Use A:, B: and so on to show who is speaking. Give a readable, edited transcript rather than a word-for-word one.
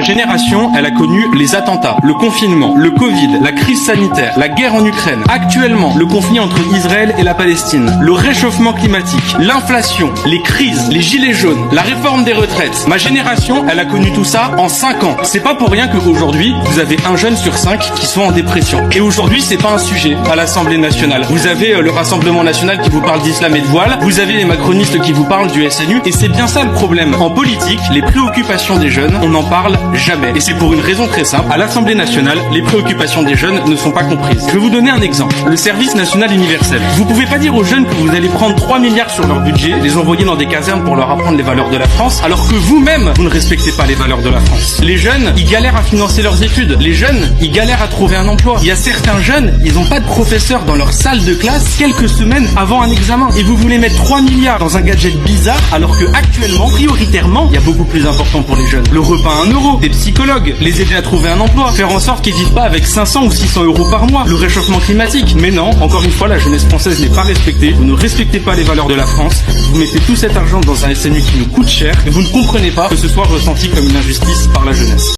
A: génération, elle a connu les attentats, le confinement, le Covid, la crise sanitaire, la guerre en Ukraine. Actuellement, le conflit entre Israël et la Palestine, le réchauffement climatique, l'inflation, les crises, les gilets jaunes, la réforme des retraites. Ma génération, elle a connu tout ça en 5 ans. C'est pas pour rien qu'aujourd'hui, vous avez un jeune sur 5 qui sont en dépression. Et aujourd'hui, c'est pas un sujet à l'Assemblée nationale. Vous avez le Rassemblement national qui vous parle d'islam et de voile, vous avez les macronistes qui vous parlent du SNU, et c'est bien ça le problème. En politique, les préoccupations des jeunes, on n'en parle jamais. Et c'est pour une raison très simple. À l'Assemblée nationale, les préoccupations des jeunes ne sont pas comprises. Je vais vous donner un exemple. Le service national universel. Vous pouvez pas dire aux jeunes que vous allez prendre 3 milliards sur leur budget, les envoyer dans des casernes pour leur apprendre les valeurs de la France, alors que vous-même, vous ne respectez pas les valeurs de la France. Les jeunes, ils galèrent à financer leurs études. Les jeunes, ils galèrent à trouver un emploi. Il y a certains jeunes, ils n'ont pas de professeur dans leur salle de classe quelques semaines avant un examen. Et vous voulez mettre 3 milliards dans un gadget bizarre, alors que actuellement, prioritairement, il y a beaucoup plus important pour les jeunes. Le repas à 1 euro, des psychologues, les aider à trouver un emploi, faire en sorte qu'ils vivent pas avec 500 ou 600 euros par mois, le réchauffement climatique. Mais non, encore une fois, la jeunesse française n'est pas respectée. Vous ne respectez pas les valeurs de la France. Vous mettez tout cet argent dans un SNU qui nous coûte cher et vous ne comprenez pas que ce soit ressenti comme une injustice par la jeunesse.